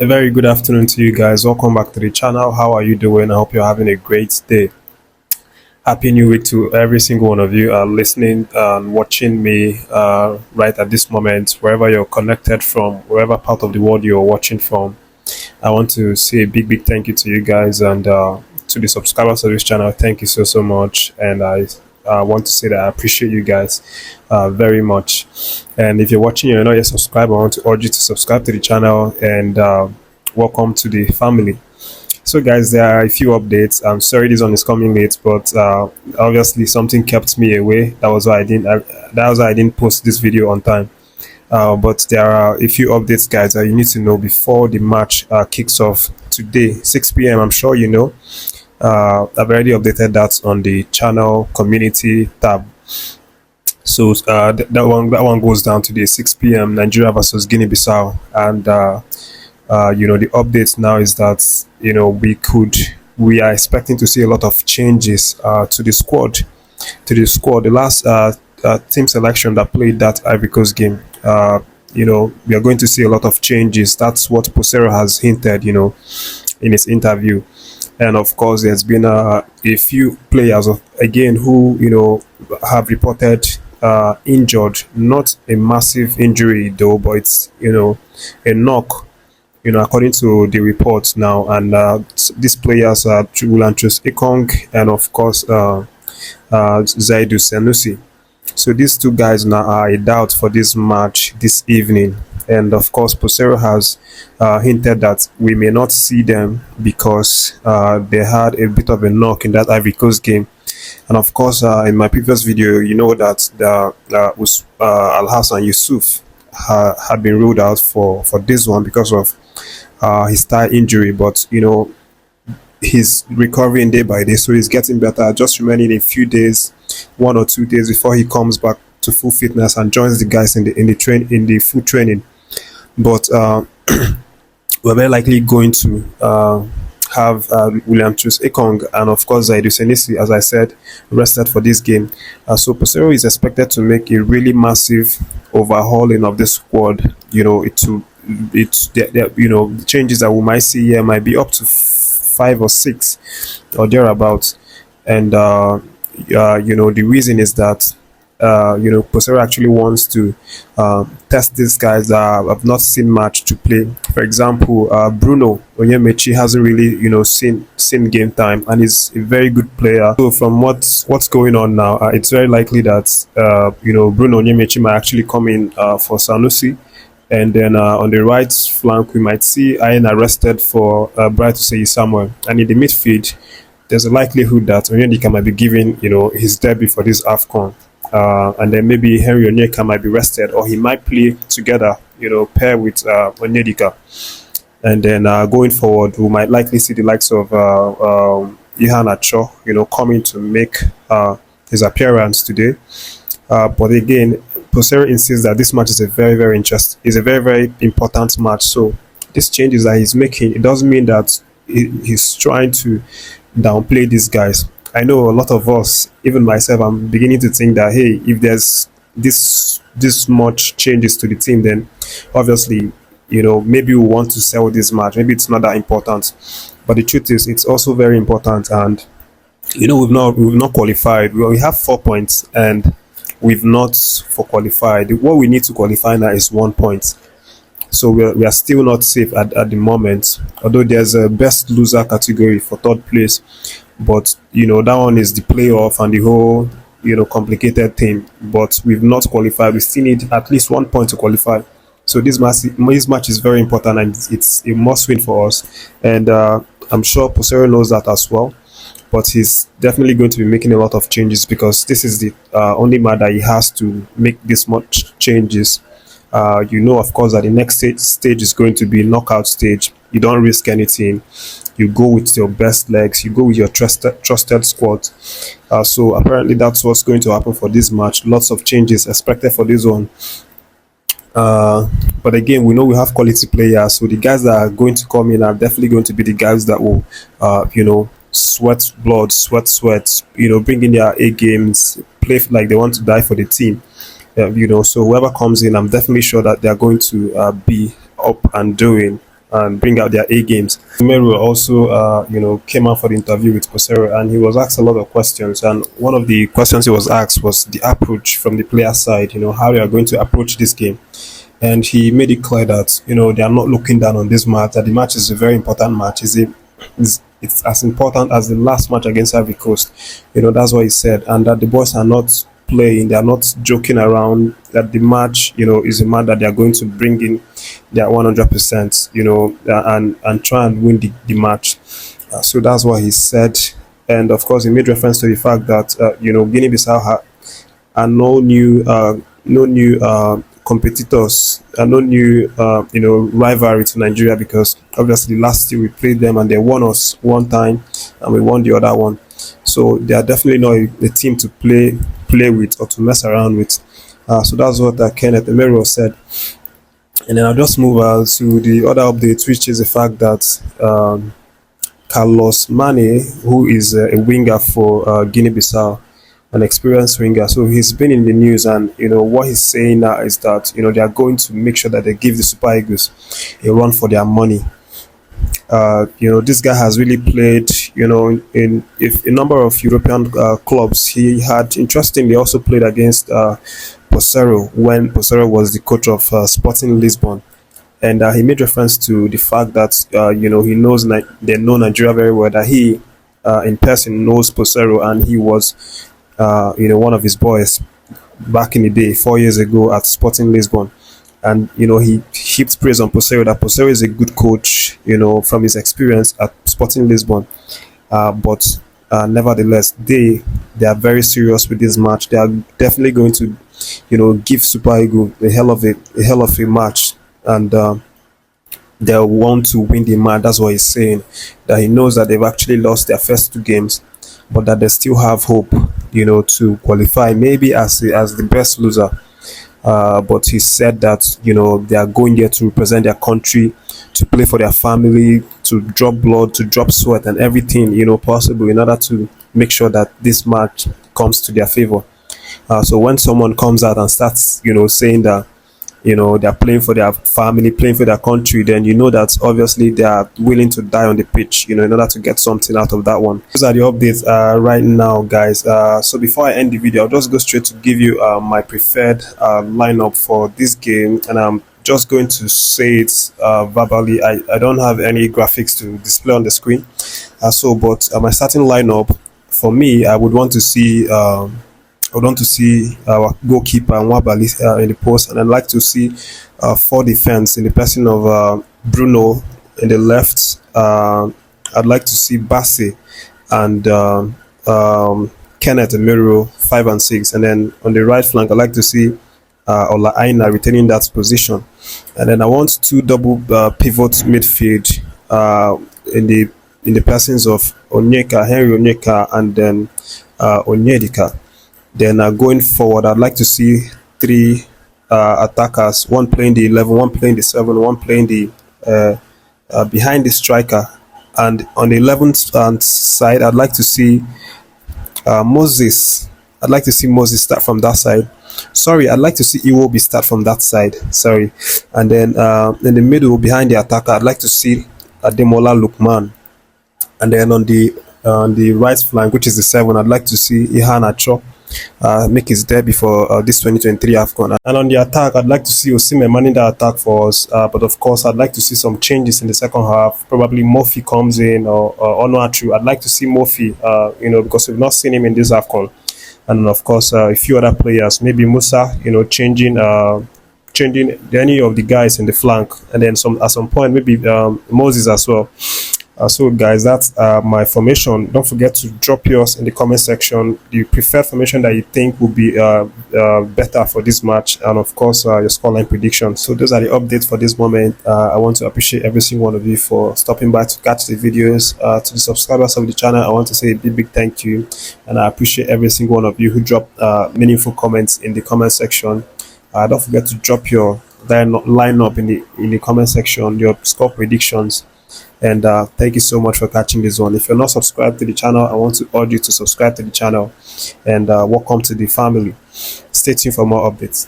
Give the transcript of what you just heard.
A very good afternoon to you guys. Welcome back to the channel. How are you doing? I hope you're having a great day. Happy New Week to every single one of you listening and watching me right at this moment, wherever you're connected from, wherever part of the world you're watching from. I want to say a big thank you to you guys and to the subscribers of this channel. Thank you so much. And I want to say that I appreciate you guys very much. And if you're watching, you're not yet subscribed, I want to urge you to subscribe to the channel and welcome to the family. So guys, there are a few updates. I'm sorry this one is coming late, but obviously something kept me away. That was why I didn't post this video on time. But there are a few updates, guys, that you need to know before the match kicks off today, 6 p.m. I'm sure you know. I've already updated that on the channel community tab. So that one goes down today, 6 p.m. Nigeria versus Guinea-Bissau, and the update now is that we are expecting to see a lot of changes to the squad. The last team selection that played that Ivory Coast game, we are going to see a lot of changes. That's what Peseiro has hinted, in his interview. And of course, there's been a few players who have reported injured. Not a massive injury though, but it's a knock. According to the reports now, and these players are Chulantrus Ekong and of course Zaidu Sanusi. So these two guys now are a doubt for this match this evening. And of course, Peseiro has hinted that we may not see them because they had a bit of a knock in that Ivory Coast game. And of course, in my previous video, you know that Al Hassan Yusuf had been ruled out for this one because of his thigh injury. But he's recovering day by day, so he's getting better. Just remaining a few days, 1 or 2 days before he comes back to full fitness and joins the guys in the full training. But we're very likely going to have William Trus Ekong and of course Zaidu Senesi, as I said, rested for this game. So Peseiro is expected to make a really massive overhauling of this squad. The changes that we might see here might be up to 5 or 6 or thereabouts. And the reason is that Peseiro actually wants to test these guys that have not seen much to play. For example, Bruno Onyemaechi hasn't really seen game time, and he's a very good player. So from what's going on now, it's very likely that Bruno Onyemaechi might actually come in for Sanusi. And then on the right flank, we might see Ayen arrested for Bright Osayi Samuel. And in the midfield, there's a likelihood that Onyedika might be given, his debut for this AFCON. And then maybe Henry Onyeka might be rested, or he might play together, pair with Onyedika. And then going forward, we might likely see the likes of Ihan Acho, coming to make his appearance today. But again, Peseiro insists that this match is a very important match. So these changes that he's making, it doesn't mean that he's trying to downplay these guys. I know a lot of us, even myself, I'm beginning to think that, hey, if there's this much changes to the team, then obviously, maybe we want to sell this match. Maybe it's not that important. But the truth is, it's also very important. And we've not qualified. We have 4 points, and we've not qualified. What we need to qualify now is 1 point. So we are still not safe at the moment. Although there's a best loser category for third place. But that one is the playoff and the whole complicated thing. But we've not qualified. We still need at least 1 point to qualify. So this match is very important, and it's a must win for us. And I'm sure Peseiro knows that as well. But he's definitely going to be making a lot of changes because this is the only match that he has to make this much changes. Of course, that the next stage is going to be knockout stage. You don't risk anything. You go with your best legs. You go with your trusted squad. So apparently that's what's going to happen for this match. Lots of changes expected for this one. But again, we know we have quality players. So the guys that are going to come in are definitely going to be the guys that will, sweat blood, sweat, bring in their A games, play like they want to die for the team. So whoever comes in, I'm definitely sure that they're going to be up and doing. and bring out their A games. Meru also, came out for the interview with Peseiro, and he was asked a lot of questions. And one of the questions he was asked was the approach from the player side. How they are going to approach this game. And he made it clear that they are not looking down on this match. That the match is a very important match. It's as important as the last match against Ivory Coast. That's what he said, and that the boys are not playing, they are not joking around. That the match, is a match that they are going to bring in their 100%, and try and win the match. So that's what he said, and of course he made reference to the fact that Guinea-Bissau are no new competitors, no new rivalry to Nigeria, because obviously last year we played them and they won us one time and we won the other one. So they are definitely not a team to play with or to mess around with. So that's what Kenneth Emero said. And then I'll just move to the other update, which is the fact that Carlos Mane, who is a winger for Guinea-Bissau, an experienced winger, so he's been in the news, and what he's saying now is that they are going to make sure that they give the Super Eagles a run for their money. This guy has really played in a number of European clubs. He had interestingly also played against Peseiro when Peseiro was the coach of Sporting Lisbon, and he made reference to the fact that he knows they know Nigeria very well, that he in person knows Peseiro, and he was one of his boys back in the day 4 years ago at Sporting Lisbon. And he heaped praise on Peseiro, that Peseiro is a good coach from his experience at Sporting Lisbon, but nevertheless they are very serious with this match. They are definitely going to give Super Eagles a hell of a match, and they want to win the match. That's what he's saying, that he knows that they've actually lost their first two games, but that they still have hope to qualify, maybe as the best loser. But he said that they are going there to represent their country, to play for their family, to drop blood, to drop sweat and everything possible, in order to make sure that this match comes to their favor. So when someone comes out and starts saying that they're playing for their family, playing for their country, then that obviously they are willing to die on the pitch in order to get something out of that one. Those are the updates right now, guys. So before I end the video, I'll just go straight to give you my preferred lineup for this game, and I'm just going to say it verbally. I don't have any graphics to display on the screen, but my starting lineup, for me, I would want to see our goalkeeper Nwabali in the post, and I'd like to see four defense in the person of Bruno in the left. I'd like to see Bassey and Kenneth Emero 5 and 6, and then on the right flank I'd like to see Ola Aina retaining that position, and then I want two double pivot midfield in the persons of Henry Onyeka, and then Onyedika. Then going forward, I'd like to see three attackers, one playing the 11, one playing the 7, one playing the behind the striker. And on the 11th side, I'd like to see Moses. I'd like to see Moses start from that side. Sorry, I'd like to see Iwobi start from that side. Sorry. And then in the middle, behind the attacker, I'd like to see Ademola Lukman. And then on the right flank, which is the 7, I'd like to see Ihan Acho make his debut for this 2023 AFCON. And on the attack, I'd like to see Osimhen manning the attack for us, but of course I'd like to see some changes in the second half. Probably Murphy comes in, or Onuachu. I'd like to see Murphy, because we've not seen him in this AFCON. And of course a few other players, maybe Musa, changing any of the guys in the flank, and then at some point maybe Moses as well. So guys, that's my formation. Don't forget to drop yours in the comment section, the preferred formation that you think will be better for this match, and of course your scoreline prediction. So those are the updates for this moment. I want to appreciate every single one of you for stopping by to catch the videos. To the subscribers of the channel, I want to say a big thank you, and I appreciate every single one of you who drop meaningful comments in the comment section. Don't forget to drop your lineup in the comment section, your score predictions. And thank you so much for catching this one. If you're not subscribed to the channel, I want to urge you to subscribe to the channel, and welcome to the family. Stay tuned for more updates.